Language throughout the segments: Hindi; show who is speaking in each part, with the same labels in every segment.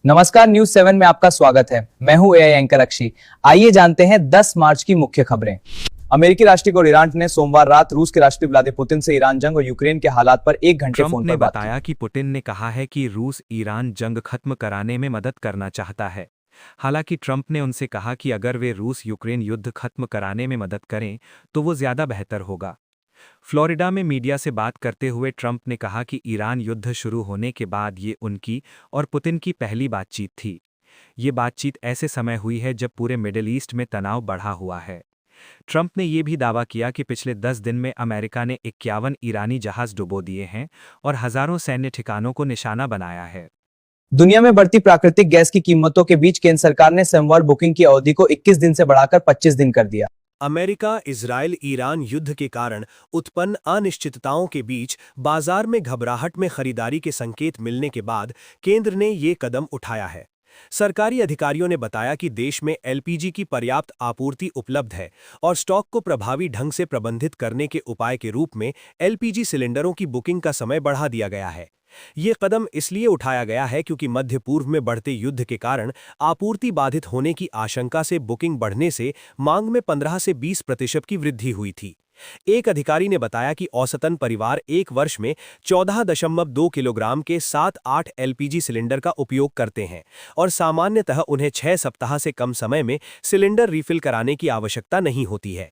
Speaker 1: नमस्कार, न्यूज 7 में आपका स्वागत है। मैं हूं एआई एंकर अक्षी। आइए जानते हैं 10 मार्च की मुख्य खबरें। अमेरिकी राष्ट्रपति ईरान ने सोमवार रात रूस के राष्ट्रपति व्लादिमीर पुतिन से ईरान जंग और यूक्रेन के हालात पर 1 घंटे
Speaker 2: ट्रंप
Speaker 1: फोन
Speaker 2: ने
Speaker 1: पर बात
Speaker 2: बताया कि पुतिन ने कहा है कि रूस ईरान जंग खत्म कराने में मदद करना चाहता है। हालांकि ट्रंप ने उनसे कहा कि अगर वे रूस यूक्रेन युद्ध खत्म कराने में मदद करें तो वो ज्यादा बेहतर होगा। फ्लोरिडा में मीडिया से बात करते हुए ट्रंप ने कहा कि ईरान युद्ध शुरू होने के बाद ये उनकी और पुतिन की पहली बातचीत थी। ये बातचीत ऐसे समय हुई है जब पूरे मिडिल ईस्ट में तनाव बढ़ा हुआ है। ट्रंप ने यह भी दावा किया कि पिछले 10 दिन में अमेरिका ने 51 ईरानी जहाज डुबो दिए हैं और हजारों सैन्य ठिकानों को निशाना बनाया है।
Speaker 1: दुनिया में बढ़ती प्राकृतिक गैस की कीमतों के बीच केंद्र सरकार ने सोमवार बुकिंग की अवधि को 21 दिन से बढ़ाकर 25 दिन कर दिया।
Speaker 3: अमेरिका इजराइल ईरान युद्ध के कारण उत्पन्न अनिश्चितताओं के बीच बाजार में घबराहट में खरीदारी के संकेत मिलने के बाद केंद्र ने ये कदम उठाया है। सरकारी अधिकारियों ने बताया कि देश में एलपीजी की पर्याप्त आपूर्ति उपलब्ध है और स्टॉक को प्रभावी ढंग से प्रबंधित करने के उपाय के रूप में एलपीजी सिलेंडरों की बुकिंग का समय बढ़ा दिया गया है। ये कदम इसलिए उठाया गया है क्योंकि मध्य पूर्व में बढ़ते युद्ध के कारण आपूर्ति बाधित होने की आशंका से बुकिंग बढ़ने से मांग में 15 से 20% की वृद्धि हुई थी। एक अधिकारी ने बताया कि औसतन परिवार एक वर्ष में 14.2 किलोग्राम के 7-8 एलपीजी सिलेंडर का उपयोग करते हैं और सामान्यतः उन्हें 6 सप्ताह से कम समय में सिलेंडर रिफिल कराने की आवश्यकता नहीं होती है।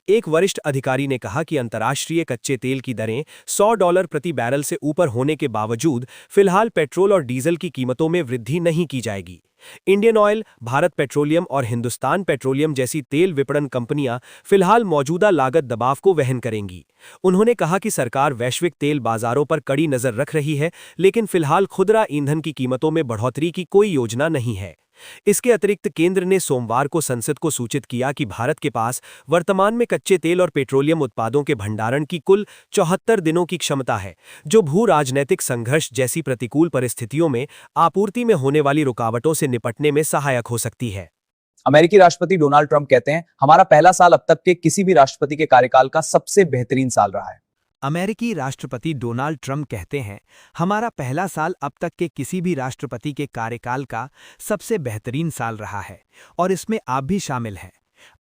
Speaker 3: एक वरिष्ठ अधिकारी ने कहा कि अंतर्राष्ट्रीय कच्चे तेल की दरें $100 प्रति बैरल से ऊपर होने के बावजूद फिलहाल पेट्रोल और डीजल की कीमतों में वृद्धि नहीं की जाएगी। इंडियन ऑयल, भारत पेट्रोलियम और हिंदुस्तान पेट्रोलियम जैसी तेल विपणन कंपनियां फिलहाल मौजूदा लागत दबाव को वहन करेंगी। उन्होंने कहा कि सरकार वैश्विक तेल बाजारों पर कड़ी नजर रख रही है, लेकिन फिलहाल खुदरा ईंधन की कीमतों में बढ़ोतरी की कोई योजना नहीं है। इसके अतिरिक्त केंद्र ने सोमवार को संसद को सूचित किया कि भारत के पास वर्तमान में कच्चे तेल और पेट्रोलियम उत्पादों के भंडारण की कुल 74 दिनों की क्षमता है, जो भू राजनैतिक संघर्ष जैसी प्रतिकूल परिस्थितियों में आपूर्ति में होने वाली रुकावटों से निपटने में सहायक हो सकती है।
Speaker 1: अमेरिकी राष्ट्रपति डोनाल्ड ट्रंप कहते हैं, हमारा पहला साल अब तक के किसी भी राष्ट्रपति के कार्यकाल का सबसे बेहतरीन साल रहा है।
Speaker 4: अमेरिकी राष्ट्रपति डोनाल्ड ट्रंप कहते हैं, हमारा पहला साल अब तक के किसी भी राष्ट्रपति के कार्यकाल का सबसे बेहतरीन साल रहा है और इसमें आप भी शामिल हैं।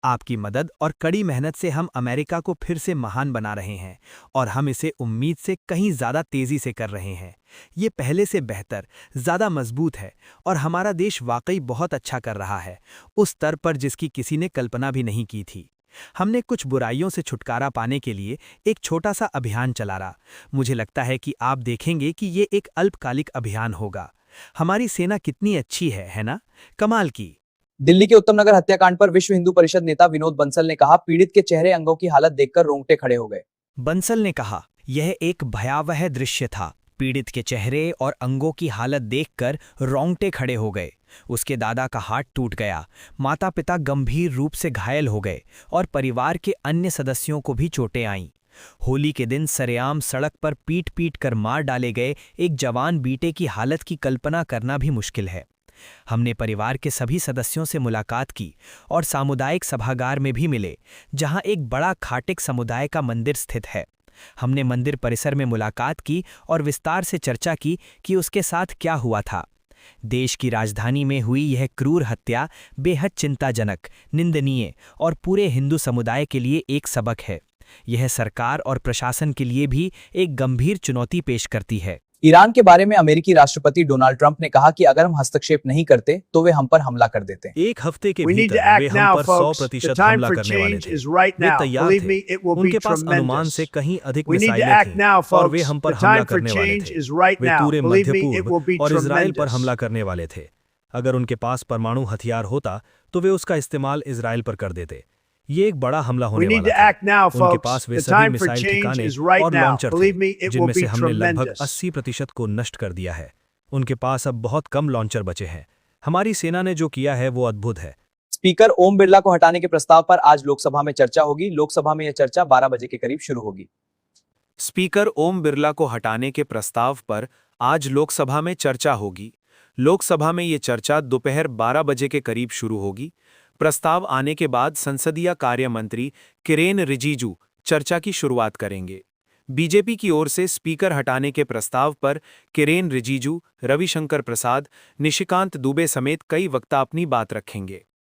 Speaker 4: आपकी मदद और कड़ी मेहनत से हम अमेरिका को फिर से महान बना रहे हैं और हम इसे उम्मीद से कहीं ज़्यादा तेज़ी से कर रहे हैं। ये पहले से बेहतर, ज़्यादा मजबूत है और हमारा देश वाकई बहुत अच्छा कर रहा है, उस स्तर पर जिसकी किसी ने कल्पना भी नहीं की थी। हमने कुछ बुराइयों से छुटकारा पाने के लिए एक छोटा सा अभियान चला रहा। मुझे लगता है कि आप देखेंगे कि ये एक अल्पकालिक अभियान होगा। हमारी सेना कितनी अच्छी है ना? कमाल की।
Speaker 1: दिल्ली के उत्तम नगर हत्याकांड पर विश्व हिंदू परिषद नेता विनोद बंसल ने कहा, पीड़ित के चेहरे अंगों की हालत देखकर रोंगटे खड़े हो गए।
Speaker 4: बंसल ने कहा, यह एक भयावह दृश्य था। पीड़ित के चेहरे और अंगों की हालत देखकर रोंगटे खड़े हो गए। उसके दादा का हाथ टूट गया, माता पिता गंभीर रूप से घायल हो गए और परिवार के अन्य सदस्यों को भी चोटें आईं। होली के दिन सरेआम सड़क पर पीट पीट कर मार डाले गए एक जवान बेटे की हालत की कल्पना करना भी मुश्किल है। हमने परिवार के सभी सदस्यों से मुलाकात की और सामुदायिक सभागार में भी मिले, जहां एक बड़ा खाटिक समुदाय का मंदिर स्थित है। हमने मंदिर परिसर में मुलाकात की और विस्तार से चर्चा की कि उसके साथ क्या हुआ था। देश की राजधानी में हुई यह क्रूर हत्या बेहद चिंताजनक, निंदनीय और पूरे हिंदू समुदाय के लिए एक सबक है। यह सरकार और प्रशासन के लिए भी एक गंभीर चुनौती पेश करती है।
Speaker 1: ईरान के बारे में अमेरिकी राष्ट्रपति डोनाल्ड ट्रंप ने कहा कि अगर हम हस्तक्षेप नहीं करते तो वे हम पर हमला कर देते।
Speaker 2: एक हफ्ते के भीतर वे हम पर 100% हमला करने वाले थे। वे तैयार थे। उनके पास अनुमान से कहीं अधिक मिसाइलें थीं और वे हम पर हमला करने वाले थे। वे पूरे मध्य पूर्व और इजराइल पर हमला करने वाले थे। अगर उनके पास परमाणु हथियार होता तो वे उसका इस्तेमाल इजराइल पर कर देते। ये एक बड़ा हमला होने वाला था। उनके पास वे सभी मिसाइल ठिकाने और लॉन्चर थे, जिनमें से हमने लगभग 80% को नष्ट कर दिया है। उनके पास अब बहुत कम लॉन्चर बचे हैं। हमारी सेना ने जो किया है वो अद्भुत है।
Speaker 1: स्पीकर ओम बिरला को हटाने के प्रस्ताव पर आज लोकसभा में चर्चा होगी। लोकसभा में यह चर्चा 12 बजे के करीब शुरू होगी।
Speaker 3: स्पीकर ओम बिरला को हटाने के प्रस्ताव पर आज लोकसभा में चर्चा होगी। लोकसभा में ये चर्चा दोपहर 12 बजे के करीब शुरू होगी। प्रस्ताव आने के बाद संसदीय कार्य मंत्री किरेन रिजिजू चर्चा की शुरुआत करेंगे।
Speaker 2: बीजेपी की ओर से स्पीकर हटाने के प्रस्ताव पर किरेन रिजिजू, रविशंकर प्रसाद, निशिकांत दुबे समेत कई वक्ता अपनी बात रखेंगे।